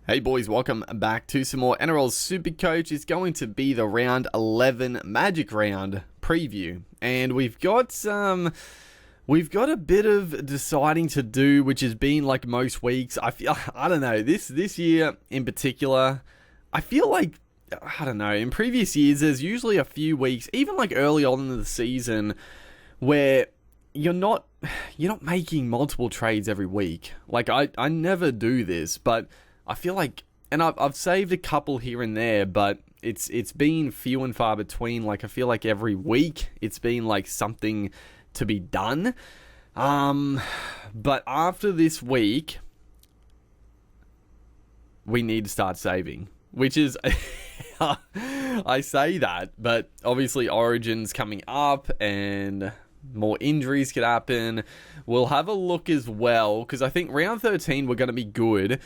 Hey boys, welcome back to some more Nrl Supercoach. It's going to be the round 11 Magic round preview, and we've got a bit of deciding to do, which has been like most weeks. I don't know, this year in particular, I feel like, I don't know, in previous years there's usually a few weeks, even like early on in the season, where you're not making multiple trades every week. Like I never do this, but I feel like, and I've saved a couple here and there, but it's been few and far between. Like I feel like every week it's been like something to be done. But after this week, we need to start saving, which is, I say that, but obviously Origin's coming up and more injuries could happen. We'll have a look as well, because I think round 13 we're going to be good.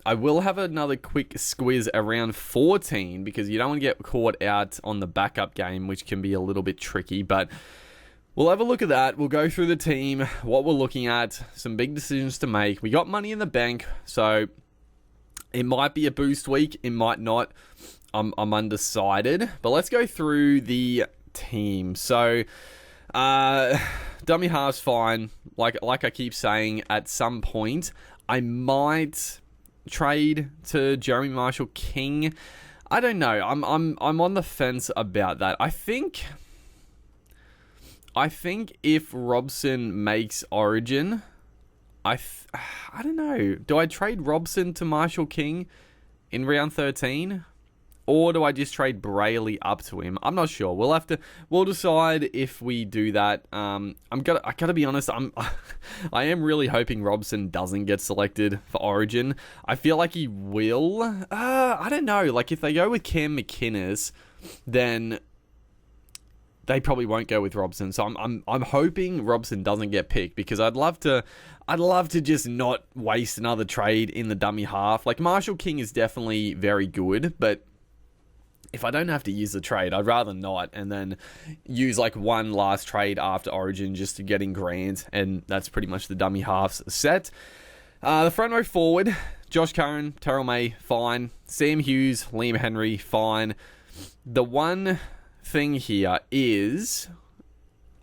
I will have another quick squiz around 14, because you don't want to get caught out on the backup game, which can be a little bit tricky, but we'll have a look at that. We'll go through the team, what we're looking at, some big decisions to make. We got money in the bank, so it might be a boost week, it might not. I'm undecided, but let's go through the team. So dummy half's fine. Like I keep saying, at some point I might trade to Jeremy Marshall King. I don't know. I'm on the fence about that. I think if Robson makes Origin, I don't know. Do I trade Robson to Marshall King in round 13? Or do I just trade Brayley up to him? I'm not sure. We'll decide if we do that. I gotta be honest. I am really hoping Robson doesn't get selected for Origin. I feel like he will. I don't know. Like if they go with Cam McInnes, then they probably won't go with Robson. So I'm hoping Robson doesn't get picked, because I'd love to just not waste another trade in the dummy half. Like Marshall King is definitely very good, but if I don't have to use the trade, I'd rather not, and then use like one last trade after Origin just to get in Grant, and that's pretty much the dummy halves set. The front row forward, Josh Curran, Terrell May, fine. Sam Hughes, Liam Henry, fine. The one thing here is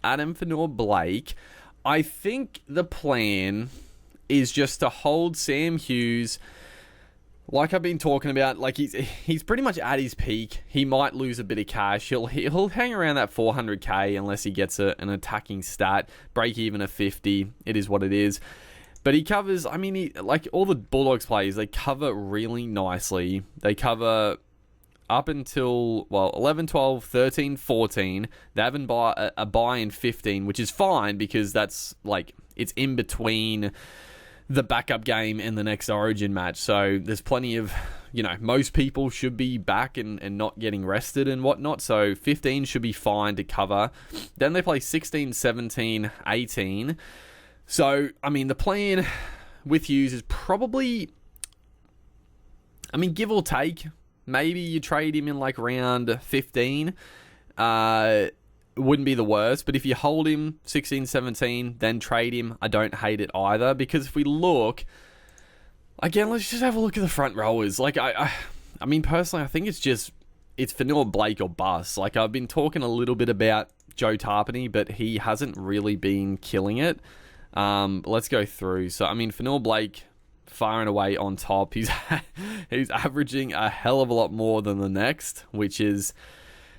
Adam Fanor-Blake. I think the plan is just to hold Sam Hughes. Like I've been talking about, like he's pretty much at his peak. He might lose a bit of cash. He'll hang around that 400k unless he gets an attacking stat. Break even at 50. It is what it is. But he covers, like all the Bulldogs players, they cover really nicely. They cover up until, 11, 12, 13, 14. They have a buy in 15, which is fine, because that's like, it's in between the backup game and the next Origin match. So there's plenty of, most people should be back and not getting rested and whatnot. So 15 should be fine to cover. Then they play 16, 17, 18. So, the plan with Hughes is probably, give or take, maybe you trade him in like round 15. Wouldn't be the worst, but if you hold him 16, 17, then trade him, I don't hate it either, because if we look, again, let's just have a look at the front rowers. Like, I personally, I think it's Fanor-Blake or bust. Like, I've been talking a little bit about Joe Tarpany, but he hasn't really been killing it. Let's go through. So, Fanor-Blake, far and away on top. He's averaging a hell of a lot more than the next, which is,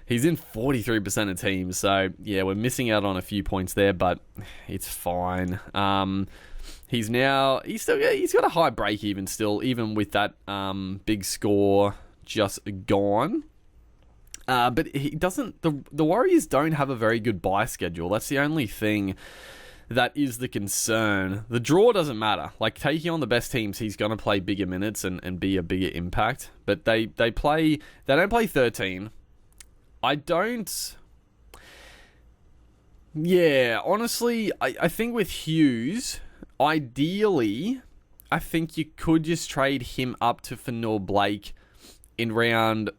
he's in 43% of teams, so yeah, we're missing out on a few points there, but it's fine. He's got a high break even still, even with that big score just gone. But he doesn't. The Warriors don't have a very good bye schedule. That's the only thing that is the concern. The draw doesn't matter. Like, taking on the best teams, he's going to play bigger minutes and be a bigger impact. But they don't play 13. I don't. Yeah, honestly, I think with Hughes, ideally, I think you could just trade him up to Fanor-Blake in round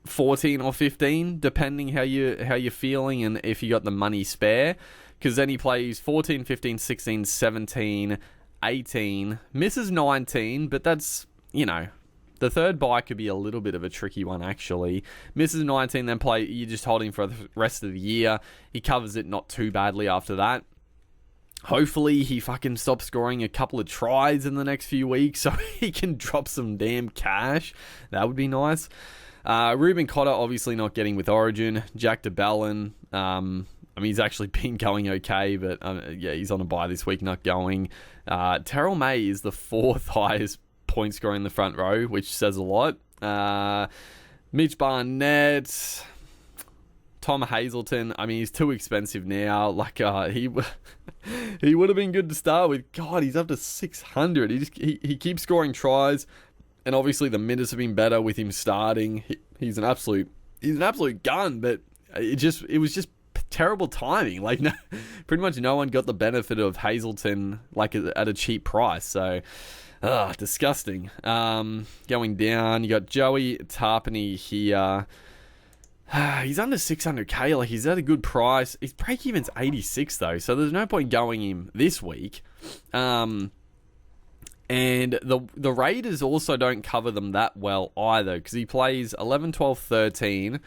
14 or 15, depending how you're feeling and if you got the money spare. Because then he plays 14, 15, 16, 17, 18, misses 19, but that's, The third bye could be a little bit of a tricky one, actually. Misses 19, then you just hold him for the rest of the year. He covers it not too badly after that. Hopefully he fucking stops scoring a couple of tries in the next few weeks so he can drop some damn cash. That would be nice. Ruben Cotter obviously not getting with Origin. Jack DeBellin, he's actually been going okay, but he's on a bye this week, not going. Terrell May is the fourth highest point scorer in the front row, which says a lot. Mitch Barnett, Tom Hazelton, he's too expensive now. He would have been good to start with. God, he's up to 600. He keeps scoring tries, and obviously the minutes have been better with him starting. He's an absolute gun, but it was just terrible timing. Pretty much no one got the benefit of Hazelton at a cheap price. So, disgusting. Going down, you got Joey Tarpany here. He's under 600k. He's at a good price. His break even's 86 though, so there's no point going him this week. And the Raiders also don't cover them that well either, because he plays 11, 12, 13.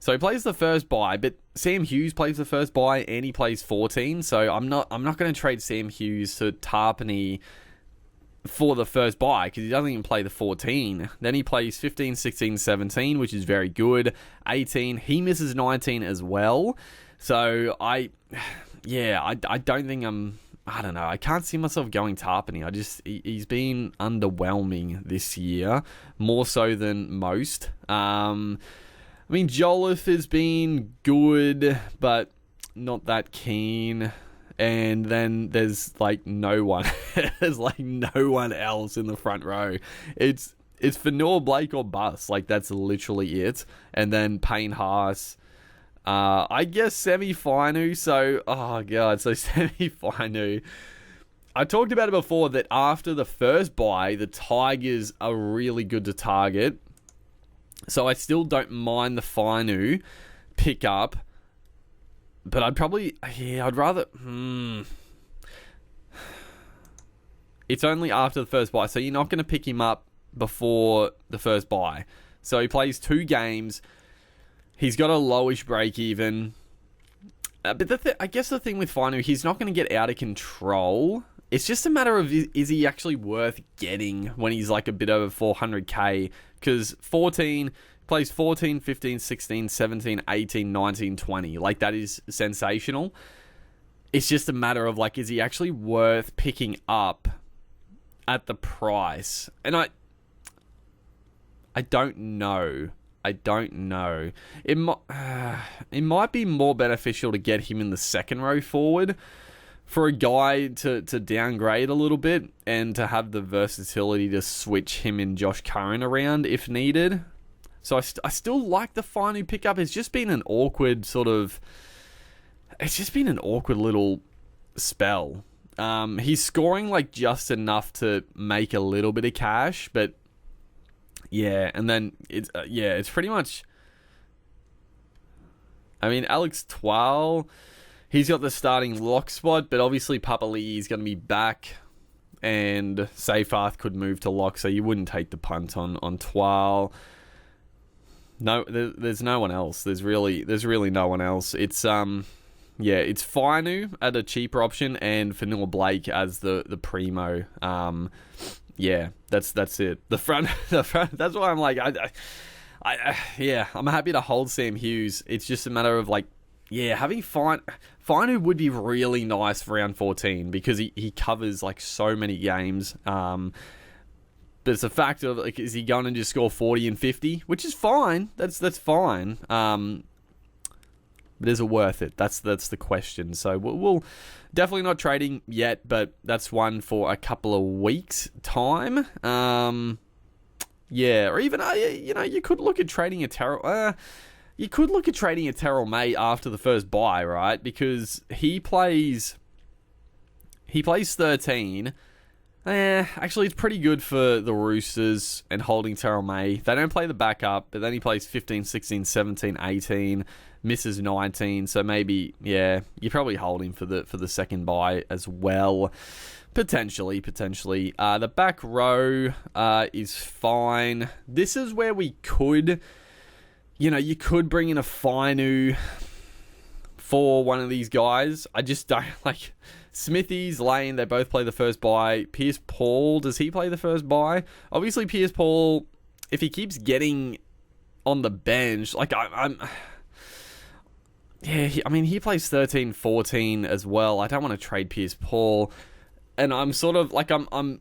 So he plays the first bye, but Sam Hughes plays the first bye and he plays 14. So I'm not going to trade Sam Hughes to Tarpany for the first bye, because he doesn't even play the 14. Then he plays 15, 16, 17, which is very good. 18, he misses 19 as well. So I don't think I don't know. I can't see myself going Tarpany. He's been underwhelming this year, more so than most. Jolliffe has been good, but not that keen. And then there's no one. There's no one else in the front row. It's Fanor, Blake, or bust. That's literally it. And then Payne Haas. I guess Semi-Finu. So, Semi-Finu. I talked about it before that after the first bye, the Tigers are really good to target. So I still don't mind the Finu pick up. But I'd rather... It's only after the first bye, so you're not going to pick him up before the first bye. So he plays 2 games. He's got a lowish break even. But I guess the thing with Finu, he's not going to get out of control. It's just a matter of, is he actually worth getting when he's a bit over 400k? Because 14... plays 14, 15, 16, 17, 18, 19, 20. That is sensational. It's just a matter of, is he actually worth picking up at the price? And I don't know. It might be more beneficial to get him in the second row forward for a guy to downgrade a little bit and to have the versatility to switch him and Josh Curran around if needed. So I still like the Finu pickup. It's just been an awkward little spell. He's scoring just enough to make a little bit of cash, but yeah, and then it's pretty much. Alex Twal, he's got the starting lock spot, but obviously Papali'i is going to be back, and Seyfarth could move to lock, so you wouldn't take the punt on Twal. No, there's no one else. There's really no one else. It's it's Finu at a cheaper option and Fanor Blake as the primo. That's it. The front. That's why I'm I'm happy to hold Sam Hughes. It's just a matter of having Finu would be really nice for round 14 because he covers so many games. But it's a fact of is he going to just score 40 and 50, which is fine. That's fine. But is it worth it? That's the question. So we'll definitely not trading yet, but that's one for a couple of weeks time. Or even you could look at trading a Terrell. You could look at trading a Terrell May after the first bye, right? Because he plays 13. Actually, it's pretty good for the Roosters and holding Terrell May. They don't play the backup, but then he plays 15, 16, 17, 18, misses 19. So maybe, you probably hold him for the second bye as well. Potentially. The back row is fine. This is where we could, you could bring in a Fainu for one of these guys. I just don't like Smithies, Lane. They both play the first bye. Pierce Paul, does he play the first bye? Obviously, Pierce Paul, if he keeps getting on the bench, like he plays 13-14 as well. I don't want to trade Pierce Paul, and I'm sort of like I'm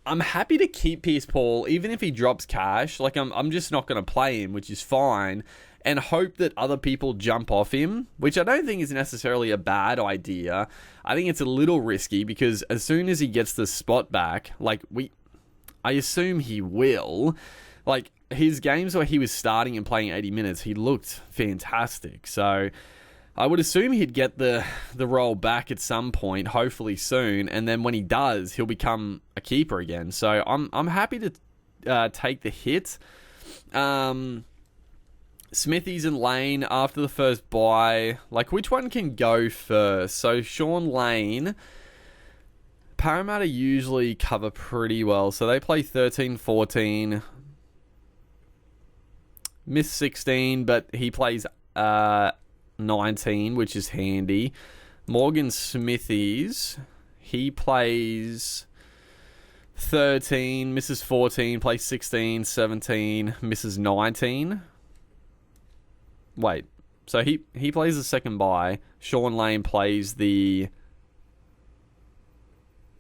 happy to keep Pierce Paul even if he drops cash. Like I'm just not going to play him, which is fine, and hope that other people jump off him, which I don't think is necessarily a bad idea. I think it's a little risky because as soon as he gets the spot back, I assume he will. Like, his games where he was starting and playing 80 minutes, he looked fantastic. So I would assume he'd get the role back at some point, hopefully soon. And then when he does, he'll become a keeper again. So I'm happy to take the hit. Smithies and Lane after the first bye. Like, which one can go first? So Sean Lane, Parramatta usually cover pretty well. So they play 13-14. Miss 16, but he plays 19, which is handy. Morgan Smithies, he plays 13, misses 14, plays 16, 17, misses 19. Wait, so he plays the second bye. Sean Lane plays the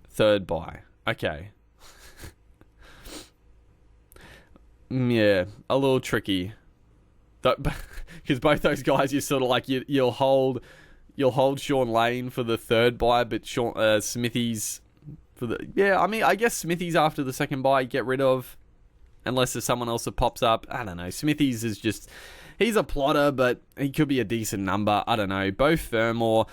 third bye. Okay. Yeah, a little tricky. Because both those guys, you're sort of like, you'll hold Sean Lane for the third bye, but Smithies for the... Yeah, I mean, I guess Smithies after the second bye, get rid of, unless there's someone else that pops up. I don't know. Smithies is just... He's a plotter, but he could be a decent number. I don't know. Both Fermor.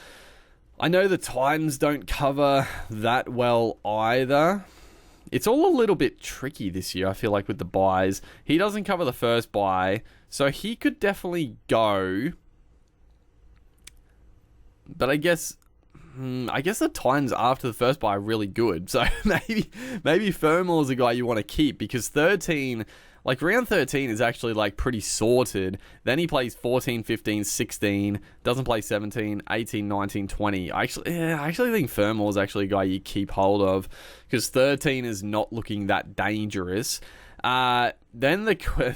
I know the Titans don't cover that well either. It's all a little bit tricky this year, I feel like, with the buys. He doesn't cover the first buy, so he could definitely go. But I guess the Titans after the first buy are really good. So maybe Fermor's a guy you want to keep, because 13... Like, round 13 is actually, like, pretty sorted. Then he plays 14, 15, 16, doesn't play 17, 18, 19, 20. I actually think Fermor's actually a guy you keep hold of, because 13 is not looking that dangerous. Then the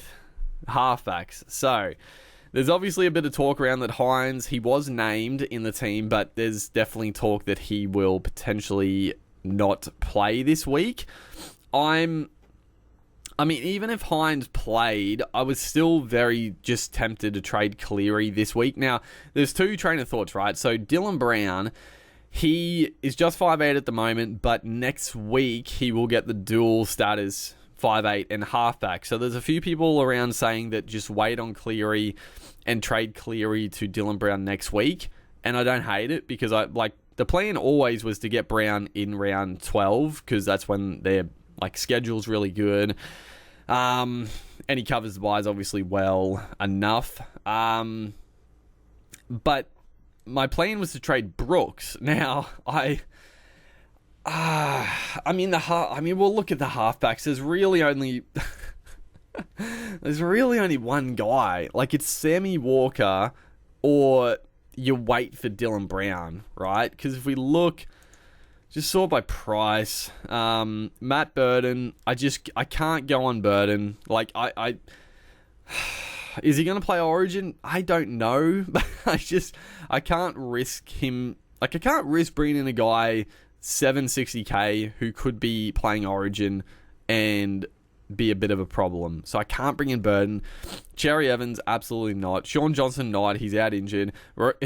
halfbacks. So, there's obviously a bit of talk around that Hines, he was named in the team, but there's definitely talk that he will potentially not play this week. I mean, even if Hines played, I was still very just tempted to trade Cleary this week. Now, there's two train of thoughts, right? So, Dylan Brown, he is just 5'8" at the moment, but next week he will get the dual status 5'8" and halfback. So, there's a few people around saying that just wait on Cleary and trade Cleary to Dylan Brown next week. And I don't hate it, because the plan always was to get Brown in round 12, because that's when their schedule's really good. And he covers the buys obviously well enough. But my plan was to trade Brooks. Now, we'll look at the halfbacks. There's really only one guy. Like, it's Sammy Walker, or you wait for Dylan Brown, right? Because if we look... Just sort by price. Matt Burton, I can't go on Burton. Like, is he going to play Origin? I don't know. I can't risk him. Like, I can't risk bringing in a guy 760k who could be playing Origin and be a bit of a problem. So I can't bring in Burton. Cherry Evans, absolutely not. Sean Johnson, not. He's out injured.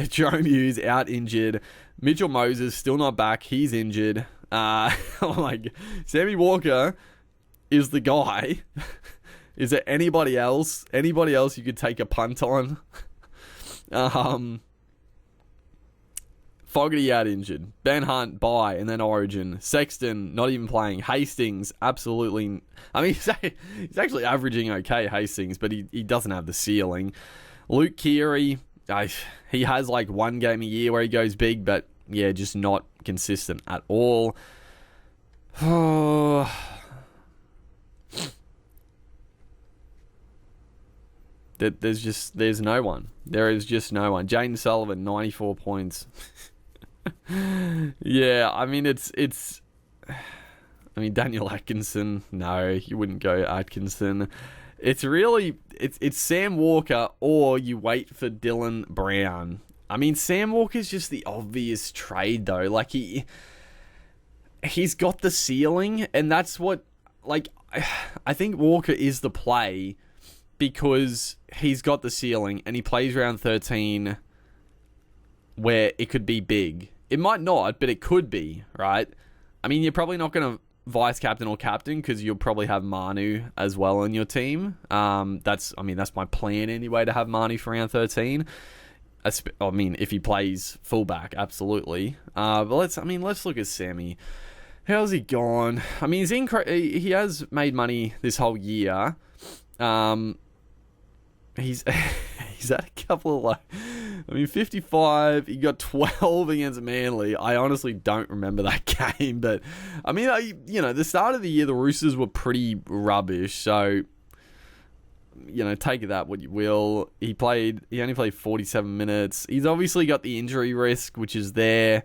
Jerome Hughes, out injured. Mitchell Moses, still not back. He's injured. Oh my God. Sammy Walker is the guy. Is there anybody else? Anybody else you could take a punt on? Fogarty out injured. Ben Hunt, bye, and then Origin. Sexton, not even playing. Hastings, absolutely... I mean, he's actually averaging okay, Hastings, but he doesn't have the ceiling. Luke Keary, he has one game a year where he goes big, but yeah, just not consistent at all. Oh, there's no one. There is just no one. Jaden Sullivan, 94 points. Yeah, I mean Daniel Atkinson. No, you wouldn't go Atkinson. It's Sam Walker, or you wait for Dylan Brown. I mean, Sam Walker's just the obvious trade though. Like he's got the ceiling, and that's what, like, I think Walker is the play because he's got the ceiling and he plays round 13 where it could be big. It might not, but it could be, right? I mean, you're probably not going to vice captain or captain because you'll probably have Manu as well in your team. That's my plan anyway, to have Manu for round 13. I mean, if he plays fullback, absolutely. But let's look at Sammy. How's he gone? I mean, he has made money this whole year. He's had a couple of 55. He got 12 against Manly. I honestly don't remember that game, but I mean, the start of the year, the Roosters were pretty rubbish. So, take that what you will. He only played 47 minutes. He's obviously got the injury risk, which is there.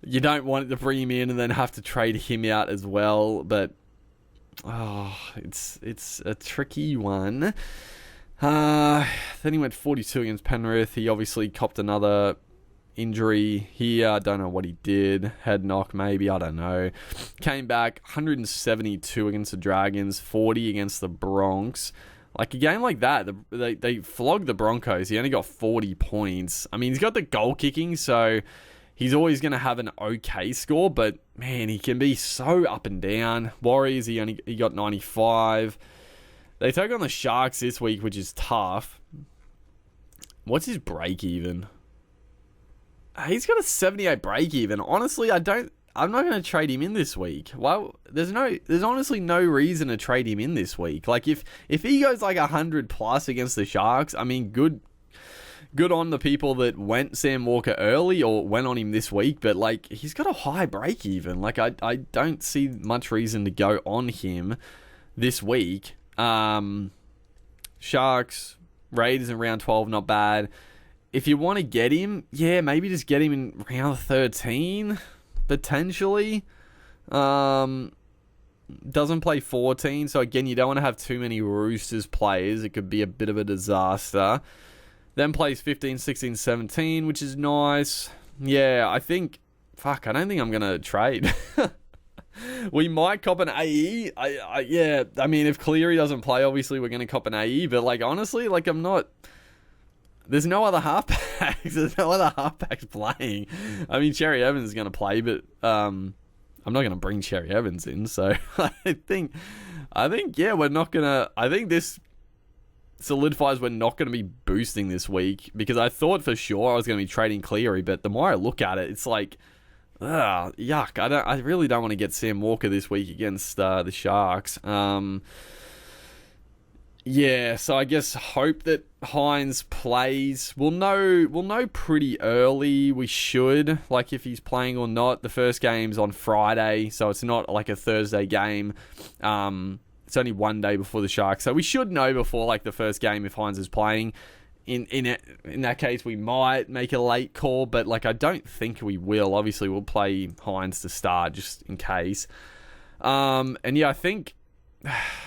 You don't want to bring him in and then have to trade him out as well, but it's a tricky one. Then he went 42 against Penrith. He obviously copped another injury here. I don't know what he did. Head knock, maybe. I don't know. Came back 172 against the Dragons, 40 against the Bronx. Like, a game like that, they flogged the Broncos. He only got 40 points. I mean, he's got the goal kicking, so he's always going to have an okay score, but, man, he can be so up and down. Warriors, he got 95. They take on the Sharks this week, which is tough. What's his break even? He's got a 78 break even. Honestly, I'm not going to trade him in this week. Well, there's honestly no reason to trade him in this week. Like, if he goes like 100 plus against the Sharks, I mean, good on the people that went Sam Walker early or went on him this week, but like, he's got a high break even. Like, I don't see much reason to go on him this week. Sharks, Raiders in round 12, not bad. If you want to get him, yeah, maybe just get him in round 13, potentially. Doesn't play 14, so again, you don't want to have too many Roosters players. It could be a bit of a disaster. Then plays 15, 16, 17, which is nice. Yeah, I don't think I'm going to trade. We might cop an AE. I mean, if Cleary doesn't play, obviously we're going to cop an AE. But, like, honestly, like, I'm not... There's no other halfbacks. There's no other halfbacks playing. I mean, Cherry Evans is going to play, but I'm not going to bring Cherry Evans in. So, I think, yeah, we're not going to... I think this solidifies we're not going to be boosting this week, because I thought for sure I was going to be trading Cleary, but the more I look at it, it's like... yuck. I really don't want to get Sam Walker this week against the Sharks. Yeah, so I guess hope that Hines plays. We'll know pretty early. We should, like, if he's playing or not. The first game's on Friday, so it's not like a Thursday game. It's only one day before the Sharks, so we should know before, like, the first game if Hines is playing. In that case, we might make a late call, but, like, I don't think we will. Obviously, we'll play Hines to start just in case. And yeah, I think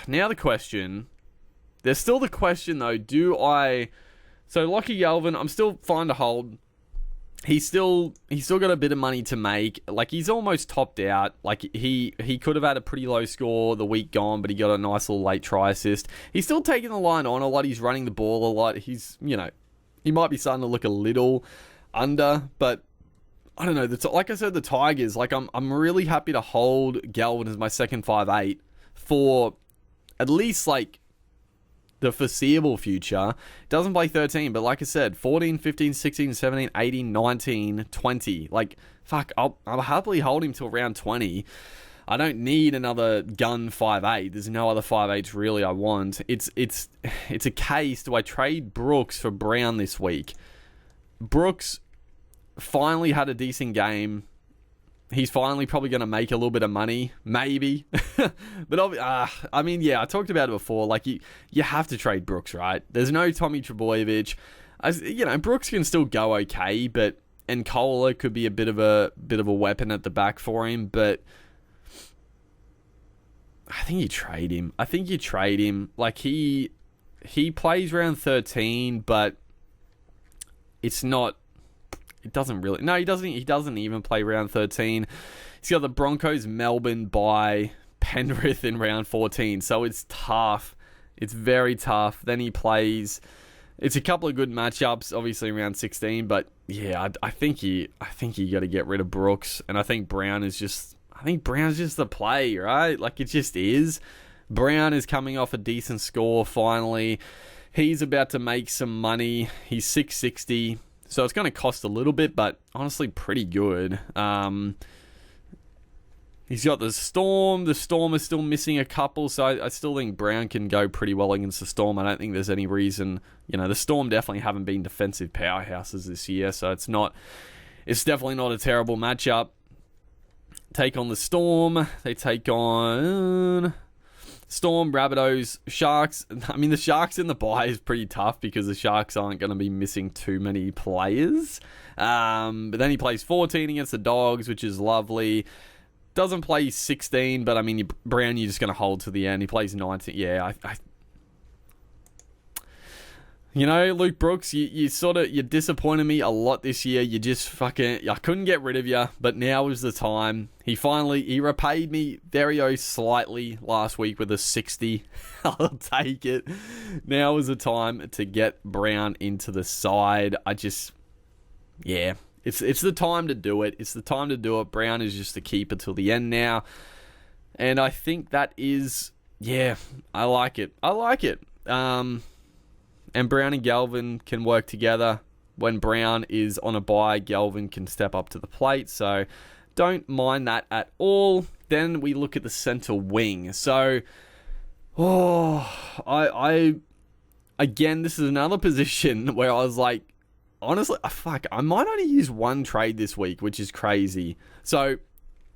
now there's still the question though. So Lockie Galvin, I'm still fine to hold. He's still got a bit of money to make. Like, he's almost topped out. Like, he could have had a pretty low score the week gone, but he got a nice little late try assist. He's still taking the line on a lot. He's running the ball a lot. He's, he might be starting to look a little under, but I don't know. Like I said, the Tigers, like, I'm really happy to hold Galvin as my second 5'8" for at least, like, the foreseeable future. Doesn't play 13, but like I said, 14, 15, 16, 17, 18, 19, 20. Like, fuck, I'll happily hold him till round 20. I don't need another gun 5'8". There's no other 5'8s really I want. It's a case, do I trade Brooks for Brown this week? Brooks finally had a decent game He's finally probably going to make a little bit of money, maybe. But I mean, yeah, I talked about it before. Like you have to trade Brooks, right? There's no Tommy Trbojevic. Brooks can still go okay, and Kohler could be a bit of a weapon at the back for him. But I think you trade him. Like he plays round 13, but it's not. It doesn't really. No, he doesn't. He doesn't even play round 13. He's got the Broncos, Melbourne, by Penrith in round 14. So it's tough. It's very tough. Then he plays. It's a couple of good matchups, obviously in round 16. But yeah, I think you got to get rid of Brooks, and I think Brown is just. I think Brown's just the play, right? Like it just is. Brown is coming off a decent score finally. He's about to make some money. He's 660. So it's going to cost a little bit, but honestly pretty good. He's got the Storm. The Storm is still missing a couple, so I still think Brown can go pretty well against the Storm. I don't think there's any reason. The Storm definitely haven't been defensive powerhouses this year, so it's definitely not a terrible matchup. Take on the Storm. They take on Storm, Rabbitohs, Sharks. I mean, the Sharks in the bye is pretty tough because the Sharks aren't going to be missing too many players. But then he plays 14 against the Dogs, which is lovely. Doesn't play 16, but I mean, Brown, you're just going to hold to the end. He plays 19. Yeah, Luke Brooks, you disappointed me a lot this year. You just I couldn't get rid of you, but now is the time. He repaid me very slightly last week with a 60. I'll take it. Now is the time to get Brown into the side. It's the time to do it. It's the time to do it. Brown is just the keeper till the end now. And I think that is, I like it. And Brown and Galvin can work together. When Brown is on a bye, Galvin can step up to the plate. So don't mind that at all. Then we look at the center wing. So, again, this is another position where I was like, honestly, I might only use one trade this week, which is crazy. So,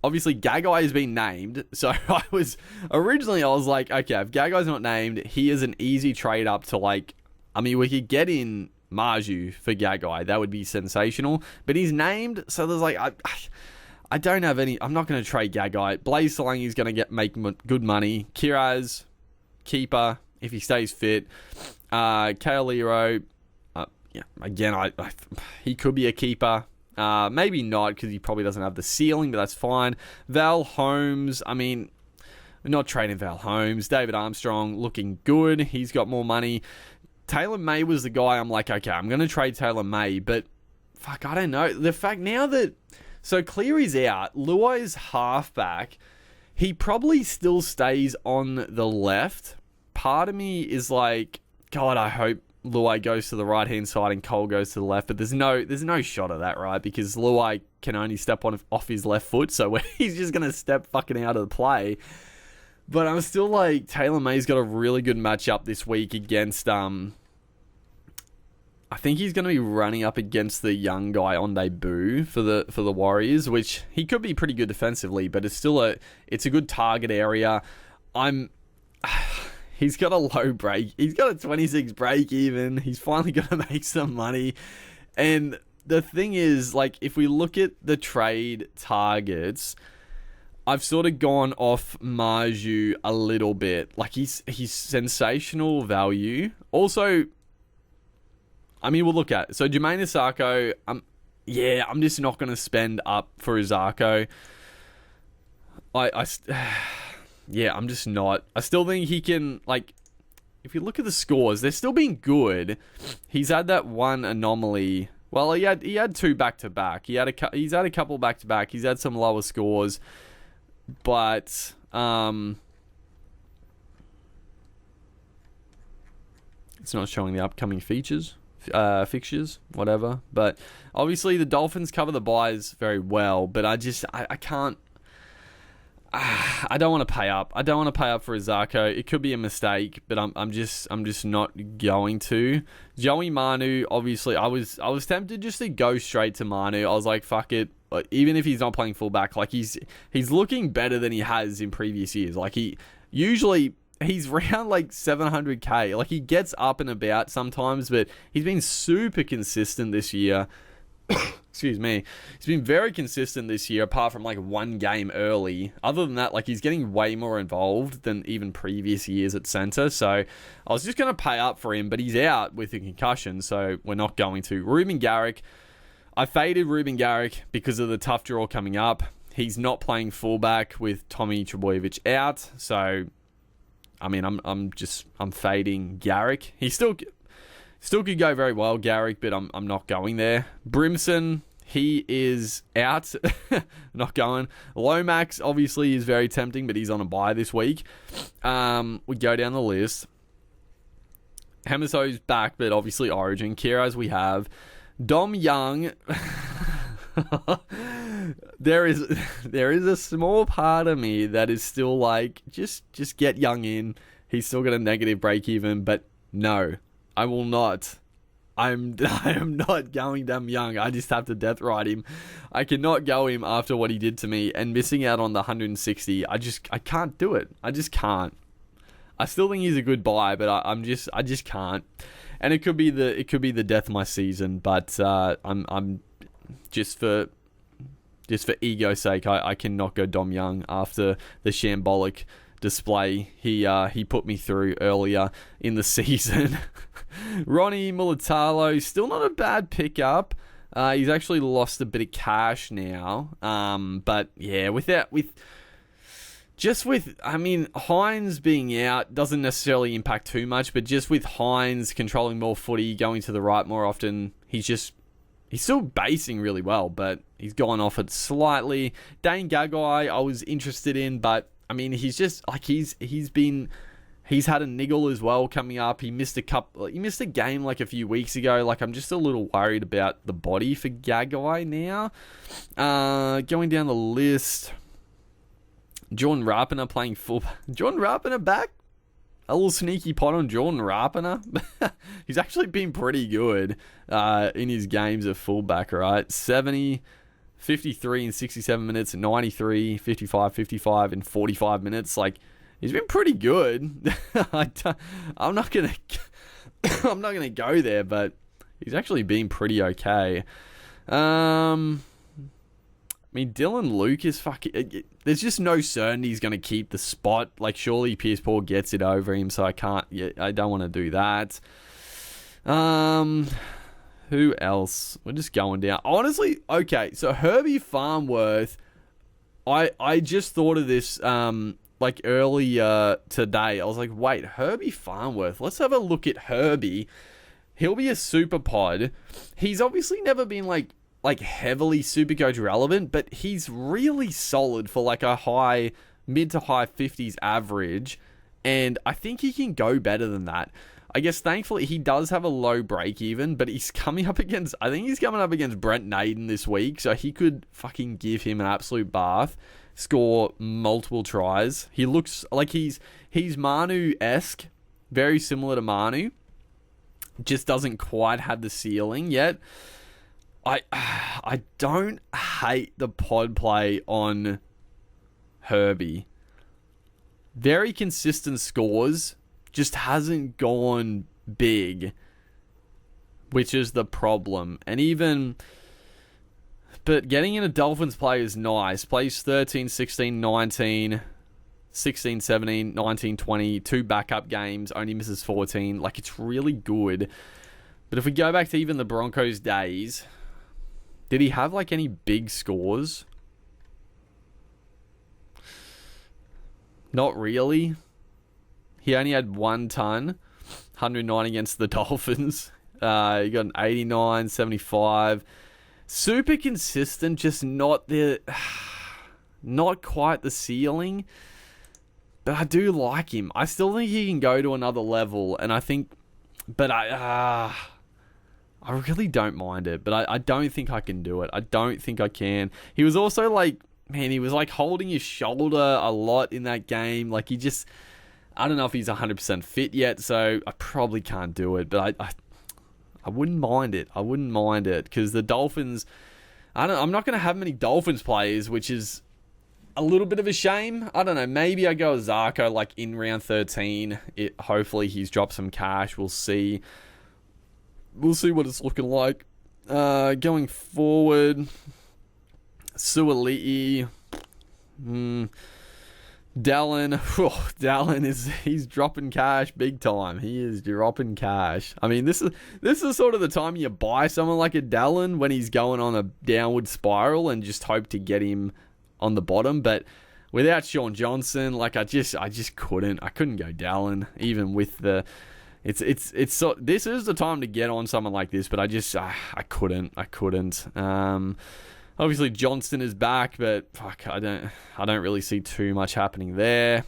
obviously, Gagai has been named. So, I was like, okay, if Gagai's not named, he is an easy trade up to we could get in Marju for Gagai. That would be sensational. But he's named, so there's I don't have any. I'm not going to trade Gagai. Blaze Solangi's going to make good money. Kiraz, keeper, if he stays fit. Kaolero, again, he could be a keeper. Maybe not, because he probably doesn't have the ceiling, but that's fine. Val Holmes, we're not trading Val Holmes. David Armstrong looking good. He's got more money. Taylor May was the guy I'm like, okay, I'm going to trade Taylor May, but I don't know. The fact now that... So Cleary's out, Luai's halfback, he probably still stays on the left. Part of me is like, God, I hope Luai goes to the right-hand side and Cole goes to the left, but there's no shot of that, right? Because Luai can only step off his left foot, so he's just going to step fucking out of the play. But I'm still like, Taylor May's got a really good matchup this week against... I think he's going to be running up against the young guy on debut for the Warriors, which he could be pretty good defensively, but it's still it's a good target area. He's got a low break. He's got a 26 break even. He's finally going to make some money. And the thing is, if we look at the trade targets, I've sort of gone off Marju a little bit. He's sensational value. Also, we'll look at it. So Jermaine Isako, I'm just not going to spend up for Isako. I'm just not. I still think he can, if you look at the scores, they're still being good. He's had that one anomaly. Well, he had two back-to-back. He's had a couple back-to-back. He's had some lower scores. But, it's not showing the upcoming fixtures, whatever. But obviously the Dolphins cover the buys very well, but I can't. I don't want to pay up. I don't want to pay up for Izako. It could be a mistake, but I'm just not going to. Joey Manu, obviously, I was tempted just to go straight to Manu. I was like, fuck it. even if he's not playing fullback, like he's looking better than he has in previous years. Like he's around like 700k. Like he gets up and about sometimes, but he's been super consistent this year. Excuse me. He's been very consistent this year, apart from like one game early. Other than that, like he's getting way more involved than even previous years at centre. So I was just going to pay up for him, but he's out with a concussion, so we're not going to. Ruben Garrick. I faded Ruben Garrick because of the tough draw coming up. He's not playing fullback with Tommy Trbojevic out, so I mean I'm fading Garrick. He still could go very well, Garrick, but I'm not going there. Brimson, he is out. Not going. Lomax, obviously, is very tempting, but he's on a bye this week. We go down the list. Hemiso's back, but obviously Origin. Kiraz we have. Dom Young. There is a small part of me that is still like, just get Young in. He's still got a negative break even, but no. I will not. I am not going Dom Young. I just have to death ride him. I cannot go him after what he did to me, and missing out on the 160. I can't do it. I just can't. I still think he's a good buy, but I just can't. And it could be the death of my season, but I'm just for ego's sake, I cannot go Dom Young after the shambolic display he put me through earlier in the season. Ronnie Mulatalo, still not a bad pickup. He's actually lost a bit of cash now. But yeah, Hines being out doesn't necessarily impact too much, but just with Hines controlling more footy, going to the right more often, he's still basing really well, but he's gone off it slightly. Dane Gagai, I was interested in, but I mean, he's just like he's had a niggle as well coming up. He missed a game like a few weeks ago. Like, I'm just a little worried about the body for Gagai now. Going down the list, Jordan Rapiner playing full. Jordan Rapiner back. A little sneaky pot on Jordan Rapiner. He's actually been pretty good in his games of fullback, right? 70, 53 in 67 minutes, 93, 55, 55 in 45 minutes. Like, he's been pretty good. I'm not gonna go there, but he's actually been pretty okay. I mean, Dylan Lucas, there's just no certainty he's going to keep the spot. Like, surely Pierce Paul gets it over him, so I don't want to do that. Who else? We're just going down. Honestly, okay, so Herbie Farnworth, I just thought of this, like, earlier today. I was like, wait, Herbie Farnworth, let's have a look at Herbie. He'll be a super pod. He's obviously never been, like heavily Supercoach relevant, but he's really solid for like a mid to high 50s average, and I think he can go better than that. I guess thankfully he does have a low break even, but he's coming up against Brent Naden this week, so he could fucking give him an absolute bath, score multiple tries. He looks like he's Manu-esque, very similar to Manu, just doesn't quite have the ceiling yet. I don't hate the pod play on Herbie. Very consistent scores, just hasn't gone big, which is the problem. But getting in a Dolphins play is nice. Plays 13, 16, 19, 16, 17, 19, 20, 2 backup games, only misses 14. Like, it's really good. But if we go back to even the Broncos days, did he have like any big scores? Not really. He only had 1 ton, 109 against the Dolphins. He got an 89, 75. Super consistent, just not quite the ceiling. But I do like him. I still think he can go to another level, and I think, but I really don't mind it, but I don't think I can do it. I don't think I can. He was also like, man, he was like holding his shoulder a lot in that game. Like, I don't know if he's 100% fit yet, so I probably can't do it, but I wouldn't mind it. I wouldn't mind it, because the Dolphins, I'm not going to have many Dolphins players, which is a little bit of a shame. I don't know. Maybe I go with Zarko like in round 13. Hopefully he's dropped some cash. We'll see. We'll see what it's looking like. Going forward, Suoli'i. Dallin, he's dropping cash big time. He is dropping cash. I mean, this is sort of the time you buy someone like a Dallin when he's going on a downward spiral and just hope to get him on the bottom. But without Sean Johnson, like I just couldn't go Dallin even with the. It's so this is the time to get on someone like this, but I couldn't. Obviously Johnston is back, but fuck, I don't really see too much happening there.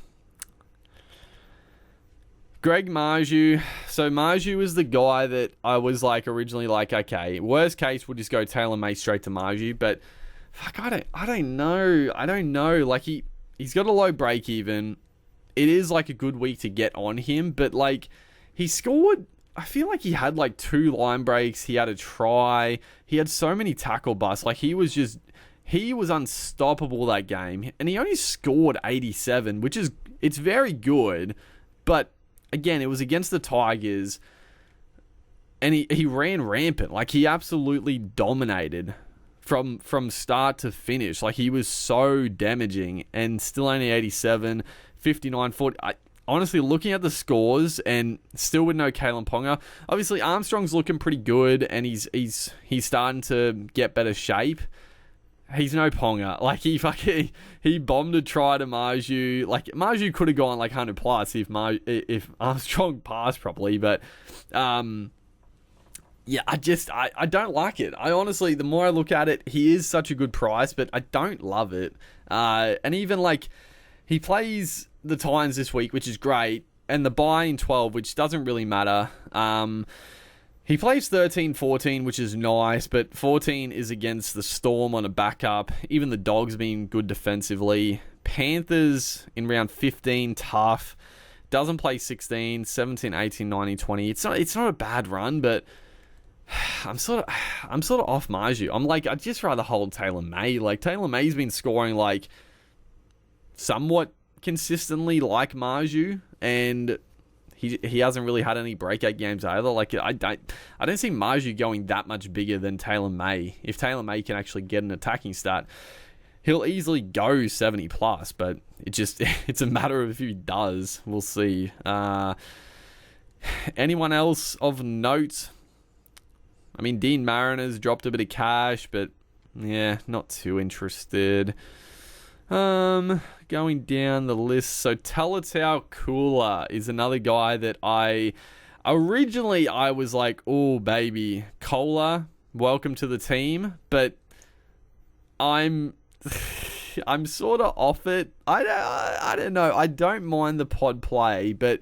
Greg Marju. So Marju is the guy that I was like originally like, okay, worst case we'll just go Taylor May straight to Marju, but fuck, I don't know. Like he's got a low break even. It is like a good week to get on him, but like he scored. I feel like he had like 2 line breaks. He had a try. He had so many tackle busts. Like he was unstoppable that game. And he only scored 87, which is, it's very good. But again, it was against the Tigers. And he ran rampant. Like he absolutely dominated from start to finish. Like he was so damaging and still only 87, 59, 40. Honestly, looking at the scores and still with no Kalen Ponga, obviously Armstrong's looking pretty good and he's starting to get better shape. He's no Ponga. Like he bombed a try to Marju. Like Marju could have gone like 100 plus if Armstrong passed properly, but yeah, I don't like it. I honestly, the more I look at it, he is such a good price, but I don't love it. And even like he plays the Titans this week, which is great, and the bye in 12, which doesn't really matter. He plays 13, 14, which is nice, but 14 is against the Storm on a backup. Even the Dogs being good defensively. Panthers in round 15, tough. Doesn't play 16, 17, 18, 19, 20. It's not a bad run, but I'm sort of off Marju. I'm like, I'd just rather hold Taylor May. Like Taylor May's been scoring like somewhat consistently like Marju, and he hasn't really had any breakout games either. Like I don't see Marju going that much bigger than Taylor May. If Taylor May can actually get an attacking stat, he'll easily go 70 plus, but it's a matter of if he does. We'll see. Anyone else of note? I mean, Dean Mariner's dropped a bit of cash, but yeah, not too interested. Going down the list, so Talatau Kula is another guy that I was like, oh baby, Kola, welcome to the team, but I'm sort of off it. I don't know. I don't mind the pod play, but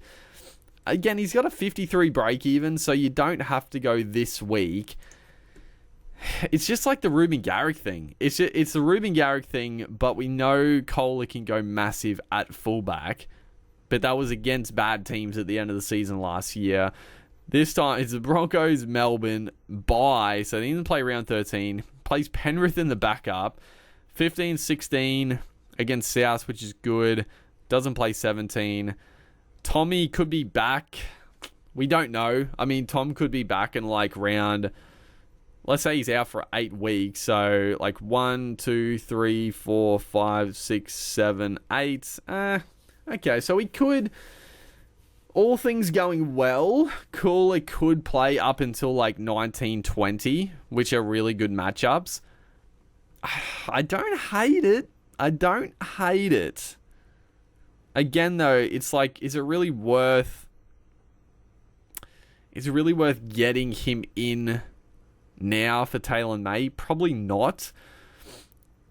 again, he's got a 53 break even, so you don't have to go this week. It's just like the Ruben Garrick thing. It's the Ruben Garrick thing, but we know Kohler can go massive at fullback. But that was against bad teams at the end of the season last year. This time, it's the Broncos, Melbourne, bye. So they didn't play round 13. Plays Penrith in the backup. 15, 16 against South, which is good. Doesn't play 17. Tommy could be back. We don't know. I mean, Tom could be back in like round... Let's say he's out for 8 weeks. So, like 1, 2, 3, 4, 5, 6, 7, 8. Okay, so he could, all things going well, Cooler could play up until like 19, 20, which are really good matchups. I don't hate it. Again, though, it's like, is it really worth getting him in now for Taylor May? Probably not.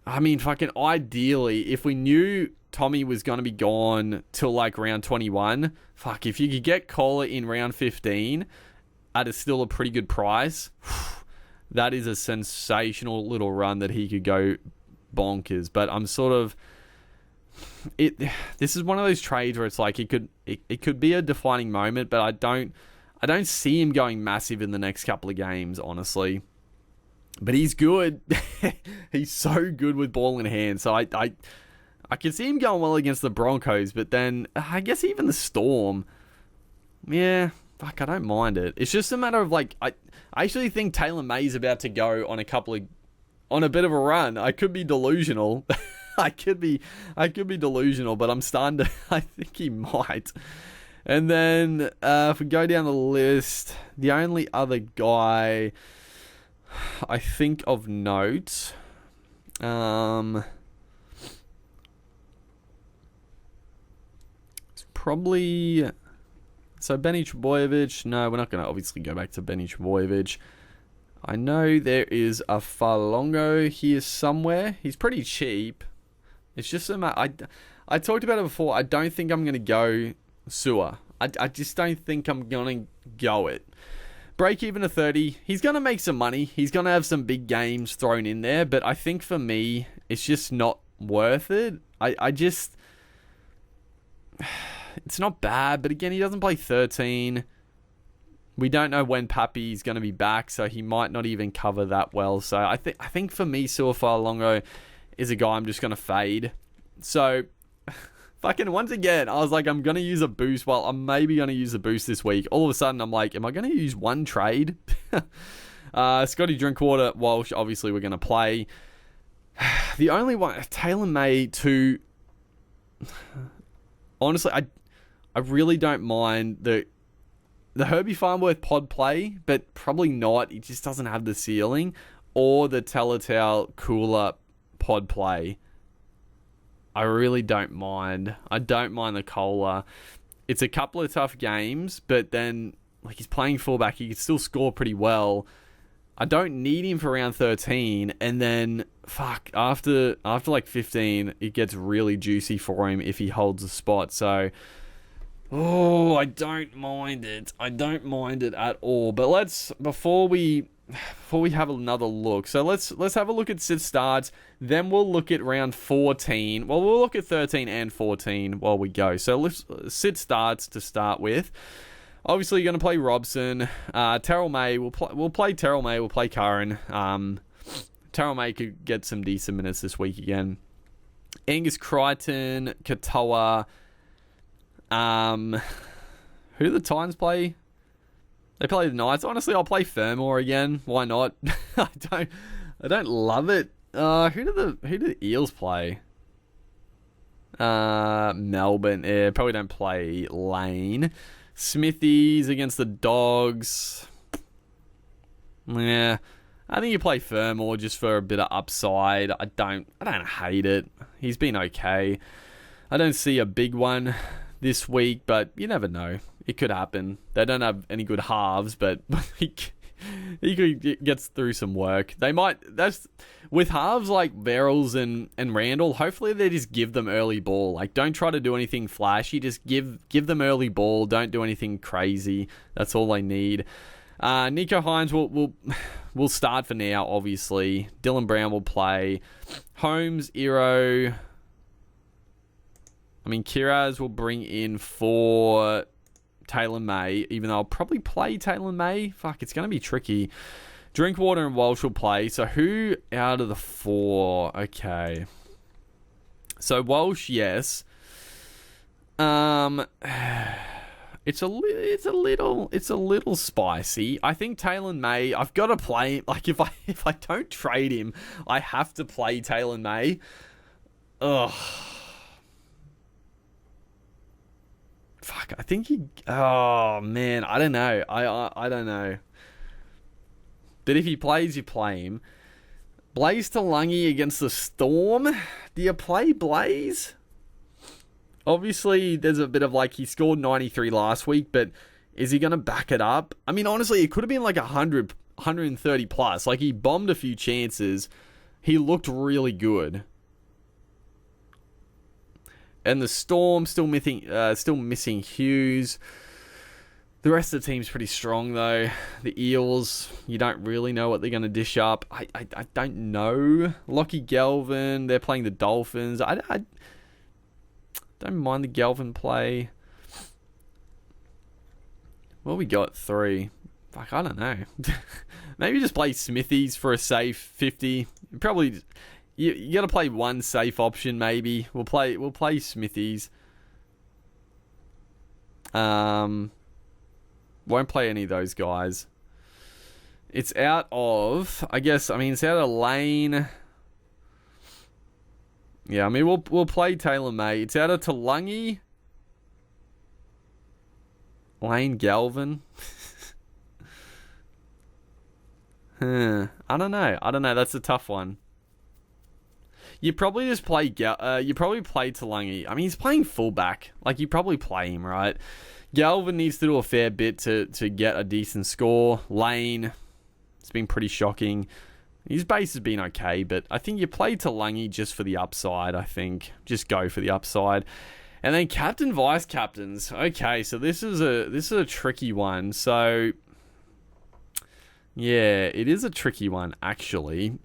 I mean, fucking ideally, if we knew Tommy was going to be gone till like round 21, fuck, if you could get Kohler in round 15 at still a pretty good price, that is a sensational little run that he could go bonkers. But I'm sort of... This is one of those trades where it's like it could be a defining moment, but I don't see him going massive in the next couple of games, honestly. But he's good. He's so good with ball in hand. So I can see him going well against the Broncos, but then I guess even the Storm, yeah, fuck, I don't mind it. It's just a matter of like, I actually think Taylor May's about to go on a bit of a run. I could be delusional. I could be delusional, but I'm starting to, I think he might. And then if we go down the list, the only other guy I think of note, it's probably, so Benny Trbojevic. No, we're not going to obviously go back to Benny Trbojevic. I know there is a Falongo here somewhere. He's pretty cheap. It's just I talked about it before. I don't think I'm going to go Sewer. I just don't think I'm going to go it. Break even to 30. He's going to make some money. He's going to have some big games thrown in there. But I think for me, it's just not worth it. I just... It's not bad. But again, he doesn't play 13. We don't know when Pappy's going to be back. So he might not even cover that well. So I think for me, Suafalongo is a guy I'm just going to fade. So... Fucking once again, I was like, I'm going to use a boost. Well, I'm maybe going to use a boost this week. All of a sudden, I'm like, am I going to use one trade? Scotty Drinkwater, Walsh, obviously we're going to play. The only one, Taylor May to... Honestly, I really don't mind the Herbie Farnworth pod play, but probably not. He just doesn't have the ceiling. Or the Teletale Cooler pod play. I really don't mind. I don't mind the Cola. It's a couple of tough games, but then like he's playing fullback, he can still score pretty well. I don't need him for round 13, and then fuck, after like 15, it gets really juicy for him if he holds a spot. So I don't mind it. I don't mind it at all. But before we have another look. So let's have a look at sit starts. Then we'll look at round 14. Well, we'll look at 13 and 14 while we go. So let's sit starts to start with. Obviously, you're going to play Robson. Terrell May. We'll play Terrell May. We'll play Curran. Terrell May could get some decent minutes this week again. Angus Crichton, Katoa. Who do the Titans play? They play the Knights. Honestly, I'll play Fermor again. Why not? I don't love it. Who do the Eels play? Melbourne. Yeah, probably don't play Lane. Smithies against the Dogs. Yeah, I think you play Fermor just for a bit of upside. I don't hate it. He's been okay. I don't see a big one this week, but you never know. It could happen. They don't have any good halves, but he could get through some work. They might. That's with halves like Verrills and Randall. Hopefully, they just give them early ball. Like, don't try to do anything flashy. Just give them early ball. Don't do anything crazy. That's all they need. Nico Hines will start for now. Obviously, Dylan Brown will play. Holmes, Iro. I mean, Kiraz will bring in for Taylor May, even though I'll probably play Taylor May. Fuck, it's going to be tricky. Drinkwater and Walsh will play. So who out of the four? Okay. So Walsh, yes. It's a little spicy. I think Taylor May, I've got to play. Like if I don't trade him, I have to play Taylor May. Ugh. Fuck, I think oh man, I don't know. I don't know. But if he plays, you play him. Blaze Talangi against the Storm. Do you play Blaze? Obviously, there's a bit of like, he scored 93 last week, but is he going to back it up? I mean, honestly, it could have been like 100, 130 plus. Like, he bombed a few chances. He looked really good. And the Storm still missing Hughes. The rest of the team's pretty strong, though. The Eels, you don't really know what they're going to dish up. I don't know. Lockie Galvin, they're playing the Dolphins. I don't mind the Galvin play. Well, we got 3. Fuck, I don't know. Maybe just play Smithies for a safe 50. Probably, you got to play one safe option. Maybe we'll play Smithies. Won't play any of those guys. It's out of, it's out of Lane. Yeah, I mean, we'll play Taylor May. It's out of Talangi. Lane Galvin. I don't know. That's a tough one. You probably just play. You probably play Talangi. I mean, he's playing fullback. Like, you probably play him, right? Galvin needs to do a fair bit to get a decent score. Lane, it's been pretty shocking. His base has been okay, but I think you play Talangi just for the upside. I think just go for the upside. And then captain, vice captains. Okay, so this is a tricky one. So yeah, it is a tricky one actually.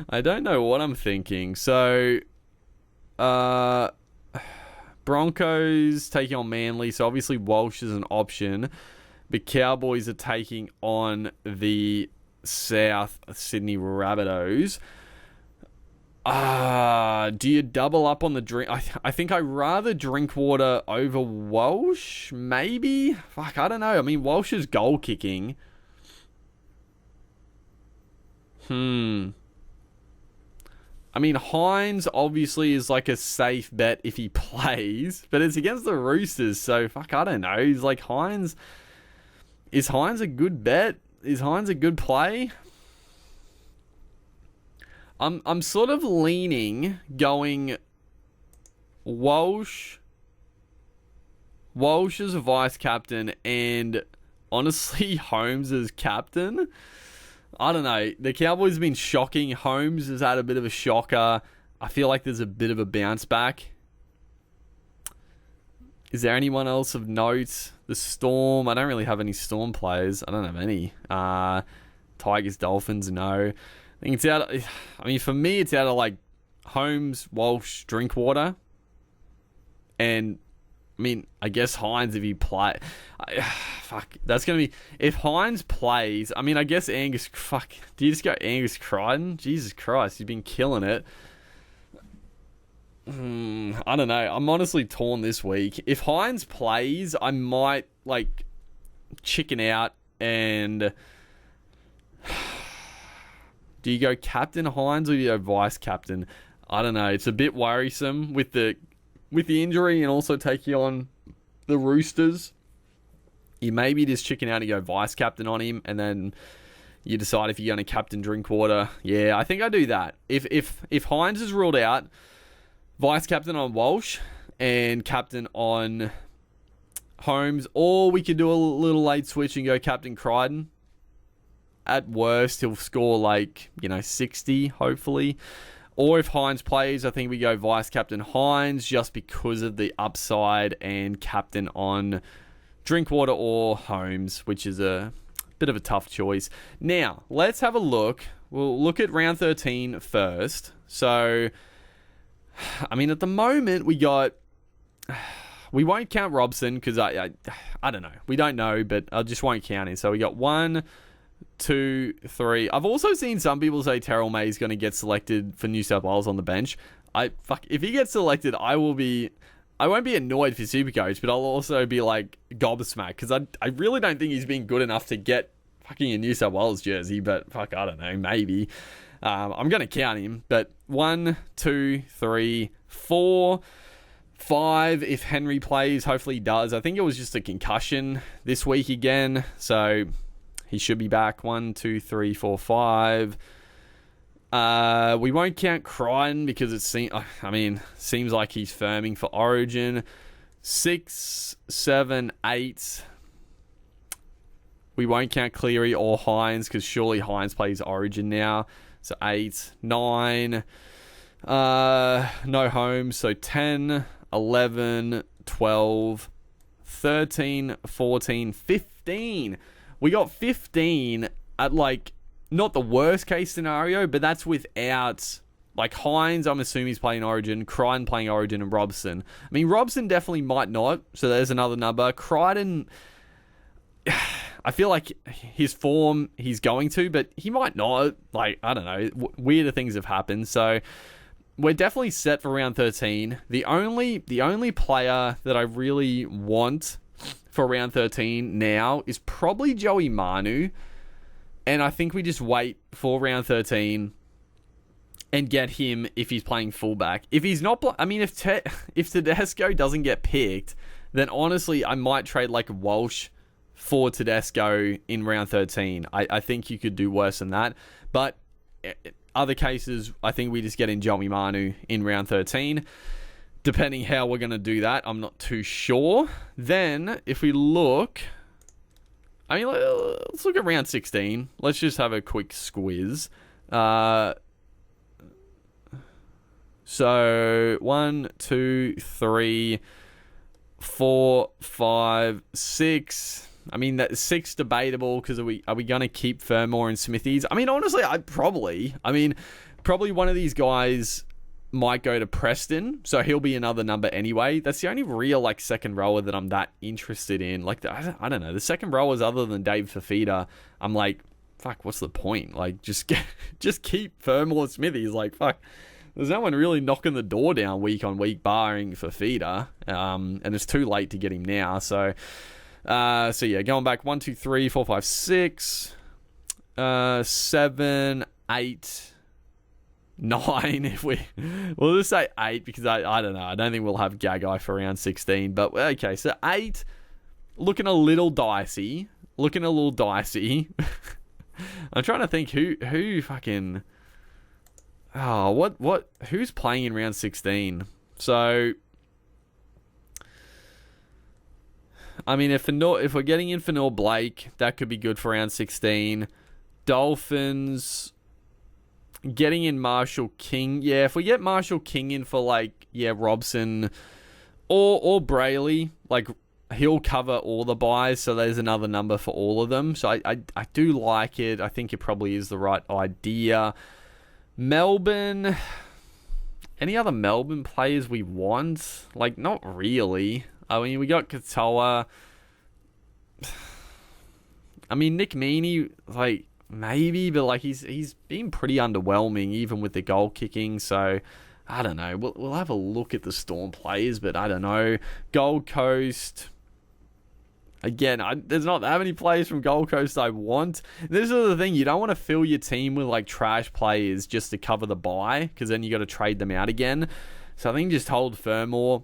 I don't know what I'm thinking. So Broncos taking on Manly, so obviously Walsh is an option. The Cowboys are taking on the South Sydney Rabbitohs. Do you double up on the drink? I think I'd rather Drinkwater over Walsh, maybe? Fuck, I don't know. I mean, Walsh is goal kicking. I mean, Hines obviously is like a safe bet if he plays, but it's against the Roosters, so fuck, I don't know. He's like, Hines... Is Hines a good bet? Is Hines a good play? I'm sort of leaning, going Walsh as a vice captain, and honestly Holmes as captain. I don't know. The Cowboys have been shocking. Holmes has had a bit of a shocker. I feel like there's a bit of a bounce back. Is there anyone else of note? The Storm. I don't really have any Storm players. I don't have any. Tigers, Dolphins, no. I think it's out. I mean, for me, it's out of like Holmes, Walsh, Drinkwater, and I mean, I guess Hines if he play. Fuck, that's gonna be if Hines plays. I mean, I guess Angus. Fuck, do you just go Angus Crichton? Jesus Christ, he's been killing it. I don't know. I'm honestly torn this week. If Hines plays, I might like chicken out and. Do you go captain Hines or do you go vice captain? I don't know. It's a bit worrisome with the injury and also taking on the Roosters. You maybe just chicken out and go vice captain on him, and then you decide if you're going to captain Drinkwater. Yeah, I think I do that. If Hines is ruled out, vice captain on Walsh and captain on Holmes, or we could do a little late switch and go captain Crichton. At worst, he'll score 60, hopefully. Or if Hines plays, I think we go vice captain Hines just because of the upside, and captain on Drinkwater or Holmes, which is a bit of a tough choice. Now, let's have a look. We'll look at round 13 first. So, I mean, at the moment, we won't count Robson because I don't know. We don't know, but I just won't count him. So we got 1, 2, 3. I've also seen some people say Terrell May is going to get selected for New South Wales on the bench. If he gets selected, I won't be annoyed for Supercoach, but I'll also be like gobsmacked because I really don't think he's been good enough to get fucking a New South Wales jersey, but fuck, I don't know, maybe. I'm going to count him, but 1, 2, 3, 4, 5 if Henry plays. Hopefully he does. I think it was just a concussion this week again, so he should be back. 1, 2, 3, 4, 5. We won't count Crichton because it seems like he's firming for Origin. 6, 7, 8. We won't count Cleary or Hines because surely Hines plays Origin now. So 8, 9. No Holmes. So 10, 11, 12, 13, 14, 15. We got 15 at not the worst case scenario, but that's without Hines. I'm assuming he's playing Origin, Crichton playing Origin, and Robson. I mean, Robson definitely might not, so there's another number. Crichton, I feel like his form, he's going to, but he might not. Like, I don't know. Weirder things have happened. So we're definitely set for round 13. The only player that I really want for round 13 now is probably Joey Manu. And I think we just wait for round 13 and get him if he's playing fullback. If he's not... if Tedesco doesn't get picked, then honestly, I might trade like Walsh for Tedesco in round 13. I think you could do worse than that. But other cases, I think we just get in Joey Manu in round 13. Depending how we're going to do that, I'm not too sure. Then, if we look... let's look at round 16. Let's just have a quick squiz. So 1, 2, 3, 4, 5, 6. I mean, that 6 debatable because are we going to keep Fermor and Smithies? I mean, honestly, probably one of these guys might go to Preston, so he'll be another number anyway. That's the only real like second rower that I'm that interested in. Like, I don't know, the second rowers other than Dave Fafita, I'm like, fuck, what's the point? Like, just keep Fermor and Smithies. Like, fuck. There's no one really knocking the door down week on week, barring Fafita, and it's too late to get him now. So yeah, going back 1, 2, 3, 4, 5, 6, 7, 8, 9. If we'll just say 8 because I don't know. I don't think we'll have Gagai for round 16. But okay, so 8, looking a little dicey. I'm trying to think who fucking. Oh, who's playing in round 16? So, I mean, if we're getting in for Nrl Blake, that could be good for round 16. Dolphins, getting in Marshall King. Yeah, if we get Marshall King in for, Robson or Brayley, he'll cover all the buys, so there's another number for all of them. So I do like it. I think it probably is the right idea. Melbourne, any other Melbourne players we want? Not really. I mean, we got Katoa. I mean, Nick Meaney, maybe, but he's been pretty underwhelming even with the goal kicking. So I don't know. We'll have a look at the Storm players, but I don't know. Gold Coast. Again, there's not that many players from Gold Coast I want. This is the thing. You don't want to fill your team with trash players just to cover the bye, because then you got to trade them out again. So I think just hold Fermor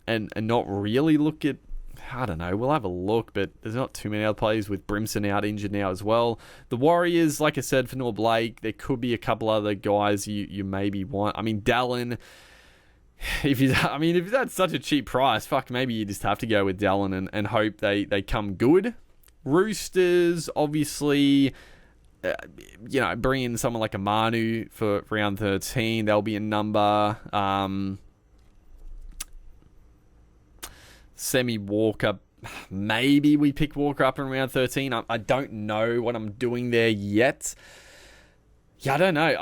and not really look at... I don't know. We'll have a look, but there's not too many other players with Brimson out injured now as well. The Warriors, like I said, for Nrl Blake, there could be a couple other guys you maybe want. I mean, Dallin... If he's at such a cheap price, fuck, maybe you just have to go with Dallin and hope they come good. Roosters, obviously, bring in someone like a Manu for round 13. There'll be a number. Semi Walker, maybe we pick Walker up in round 13. I don't know what I'm doing there yet. Yeah, I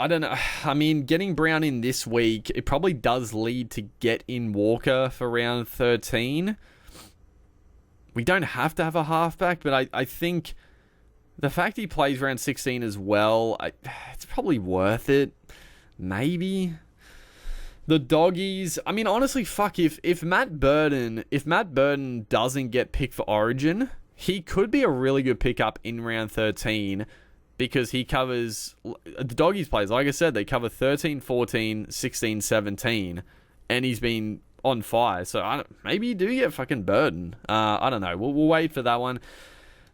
don't know. I mean, getting Brown in this week, it probably does lead to get in Walker for round 13. We don't have to have a halfback, but I think the fact he plays round 16 as well, it's probably worth it. Maybe. The Doggies, I mean, honestly, fuck, if Matt Burton doesn't get picked for Origin, he could be a really good pickup in round 13. Because he covers... The Doggies plays, like I said, they cover 13, 14, 16, 17. And he's been on fire. So maybe you do get fucking Burden. I don't know. We'll wait for that one.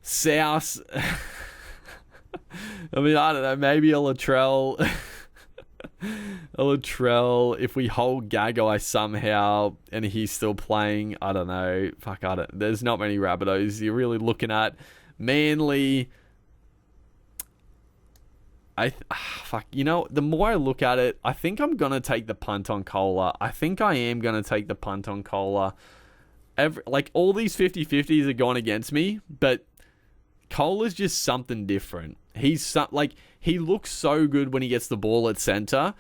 South... I mean, I don't know. Maybe a Latrell... if we hold Gagai somehow and he's still playing, I don't know. Fuck, there's not many Rabbitohs you're really looking at. Manly... the more I look at it, I think I'm going to take the punt on Kohler. I think I am going to take the punt on Kohler. All these 50-50s are gone against me, but Kohler's just something different. He looks so good when he gets the ball at center,